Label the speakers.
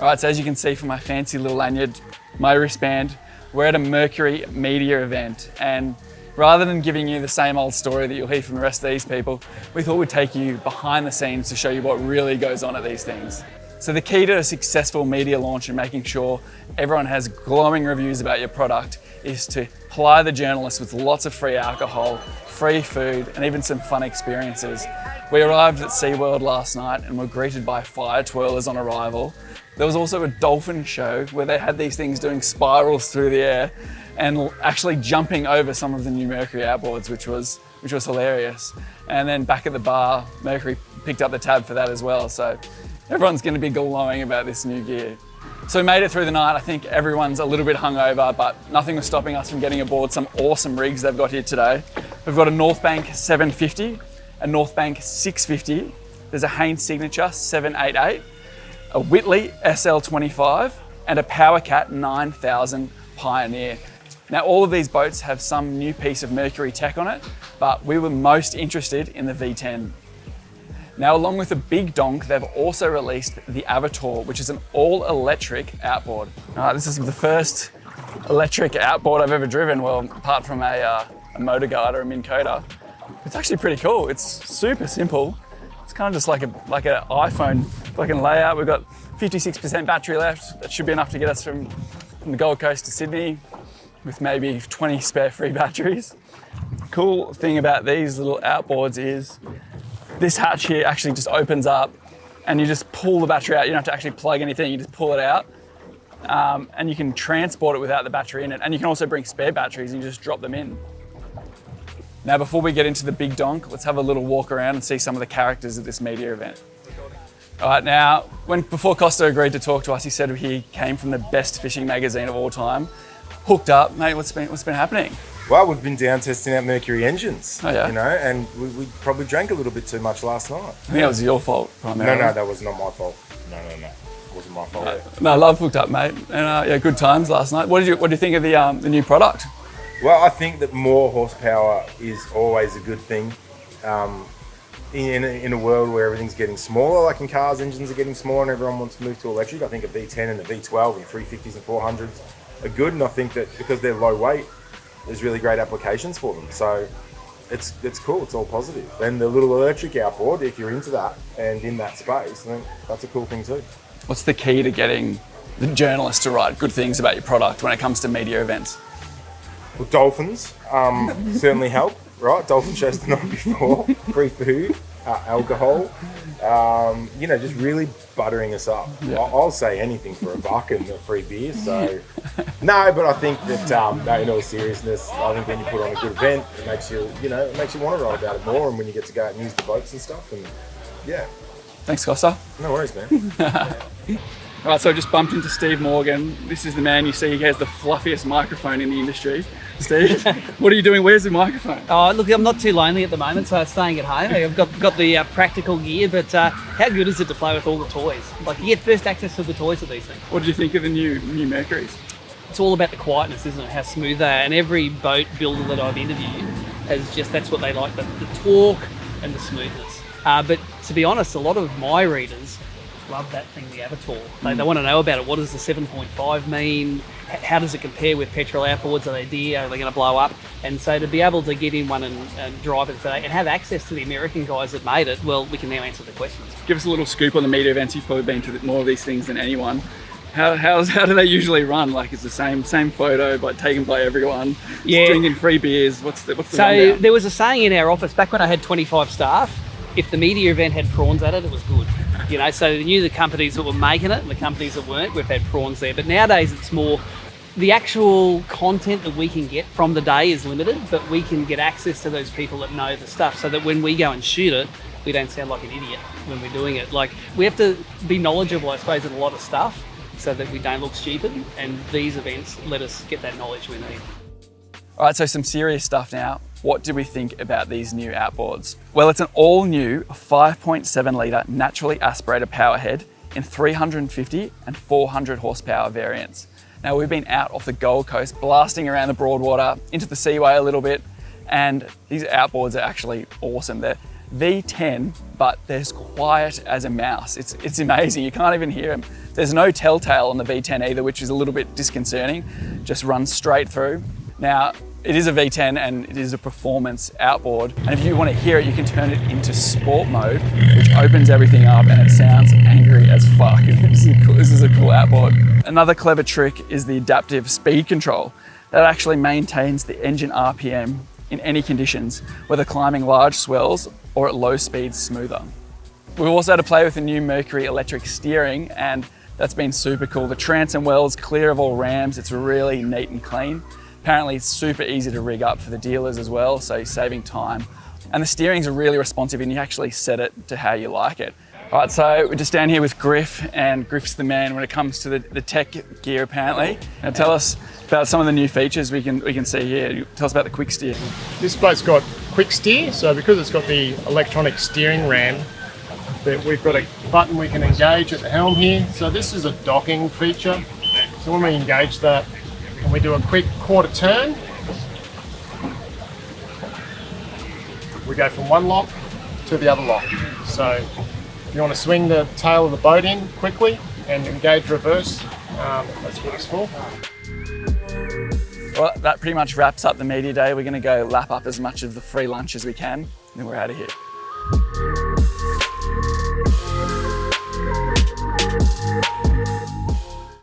Speaker 1: All right, so as you can see from my fancy little lanyard, my wristband, we're at a Mercury media event, and rather than giving you the same old story that you'll hear from the rest of these people, we thought we'd take you behind the scenes to show you what really goes on at these things. So the key to a successful media launch and making sure everyone has glowing reviews about your product is to ply the journalists with lots of free alcohol, free food, and even some fun experiences. We arrived at Seaworld last night and were greeted by fire twirlers on arrival. There was also a dolphin show where they had these things doing spirals through the air and actually jumping over some of the new Mercury outboards, which was hilarious. And then back at the bar, Mercury picked up the tab for that as well. So everyone's going to be glowing about this new gear. So we made it through the night. I think everyone's a little bit hungover, but nothing was stopping us from getting aboard some awesome rigs they've got here today. We've got a North Bank 750, a North Bank 650. There's a Haynes Signature 788, a Whitley SL25, and a PowerCat 9000 Pioneer. Now, all of these boats have some new piece of Mercury tech on it, but we were most interested in the V10. Now, along with the big donk, they've also released the Avator, which is an all-electric outboard. This is the first electric outboard I've ever driven, well, apart from a motor guide or a Minn Kota. It's actually pretty cool. It's super simple. It's kind of just like an iPhone fucking layout. We've got 56% battery left. That should be enough to get us from the Gold Coast to Sydney, with maybe 20 spare free batteries. Cool thing about these little outboards is this hatch here actually just opens up and you just pull the battery out. You don't have to actually plug anything, you just pull it out. And you can transport it without the battery in it. And you can also bring spare batteries and you just drop them in. Now, before we get into the big donk, let's have a little walk around and see some of the characters at this media event. All right, now, before Costa agreed to talk to us, he said he came from the best fishing magazine of all time. Hooked up, mate, what's been happening?
Speaker 2: Well, we've been down testing out Mercury engines,
Speaker 1: oh, yeah?
Speaker 2: You know, and we probably drank a little bit too much last night.
Speaker 1: I think that was your fault, primarily.
Speaker 2: No, that was not my fault. No, it wasn't my fault.
Speaker 1: No, love hooked up, mate, and yeah, good times last night. What do you think of the new product?
Speaker 2: Well, I think that more horsepower is always a good thing. In a world where everything's getting smaller, like in cars, engines are getting smaller and everyone wants to move to electric, I think a V10 and a V12 and 350s and 400s are good, and I think that because they're low weight, there's really great applications for them. So it's cool, it's all positive. Then the little electric outboard, if you're into that and in that space, I think that's a cool thing too.
Speaker 1: What's the key to getting the journalists to write good things about your product when it comes to media events?
Speaker 2: Well, dolphins certainly help, right? Dolphin shows the night before, free food, alcohol, just really buttering us up. Yeah. I'll say anything for $1 and a free beer. So, no, but I think that in all seriousness, I think when you put on a good event, it makes you want to write about it more. And when you get to go out and use the boats and stuff, and yeah.
Speaker 1: Thanks, Costa.
Speaker 2: No worries, man.
Speaker 1: All right, so I just bumped into Steve Morgan. This is the man you see, he has the fluffiest microphone in the industry. Steve, what are you doing? Where's the microphone?
Speaker 3: Oh, look, I'm not too lonely at the moment, so I'm staying at home. I've got the practical gear, but how good is it to play with all the toys? Like, you get first access to the toys of these things.
Speaker 1: What did you think of the new Mercuries?
Speaker 3: It's all about the quietness, isn't it? How smooth they are. And every boat builder that I've interviewed that's what they like, the torque and the smoothness. But to be honest, a lot of my readers love that thing, the Avator. They want to know about it. What does the 7.5 mean? How does it compare with petrol outboards? Are they dear? Are they going to blow up? And so to be able to get in one and drive it today and have access to the American guys that made it, well, we can now answer the questions.
Speaker 1: Give us a little scoop on the media events. You've probably been to more of these things than anyone. How do they usually run? Like, it's the same photo, but taken by everyone.
Speaker 3: Yeah.
Speaker 1: Drinking free beers. What's the
Speaker 3: So
Speaker 1: rundown?
Speaker 3: There was a saying in our office back when I had 25 staff. If the media event had prawns at it, it was good. So you knew the companies that were making it and the companies that weren't. We've had prawns there, but nowadays it's more the actual content that we can get from the day is limited, but we can get access to those people that know the stuff, so that when we go and shoot it, we don't sound like an idiot when we're doing it. Like, we have to be knowledgeable, I suppose, in a lot of stuff, so that we don't look stupid. And these events let us get that knowledge we need.
Speaker 1: All right, so some serious stuff now. What do we think about these new outboards? Well, it's an all-new 5.7 litre naturally aspirated powerhead in 350 and 400 horsepower variants. Now, we've been out off the Gold Coast, blasting around the Broadwater, into the Seaway a little bit, and these outboards are actually awesome. They're V10, but they're as quiet as a mouse. It's amazing, you can't even hear them. There's no telltale on the V10 either, which is a little bit disconcerting. Just runs straight through. Now, it is a V10 and it is a performance outboard. And if you want to hear it, you can turn it into sport mode, which opens everything up and it sounds angry as fuck. This is a cool outboard. Another clever trick is the adaptive speed control. That actually maintains the engine RPM in any conditions, whether climbing large swells or at low speeds smoother. We've also had to play with the new Mercury electric steering, and that's been super cool. The transom well's clear of all rams. It's really neat and clean. Apparently it's super easy to rig up for the dealers as well, so you're saving time. And the steering's really responsive and you actually set it to how you like it. All right, so we're just down here with Griff, and Griff's the man when it comes to the tech gear apparently. Now tell us about some of the new features we can see here. Tell us about the quick steer.
Speaker 4: This boat's got quick steer, so because it's got the electronic steering ram, that we've got a button we can engage at the helm here. So this is a docking feature. So when we engage that and we do a quick quarter turn, we go from one lock to the other lock. So if you want to swing the tail of the boat in quickly and engage reverse, that's what it's for.
Speaker 1: Well, that pretty much wraps up the media day. We're going to go lap up as much of the free lunch as we can, and then we're out of here.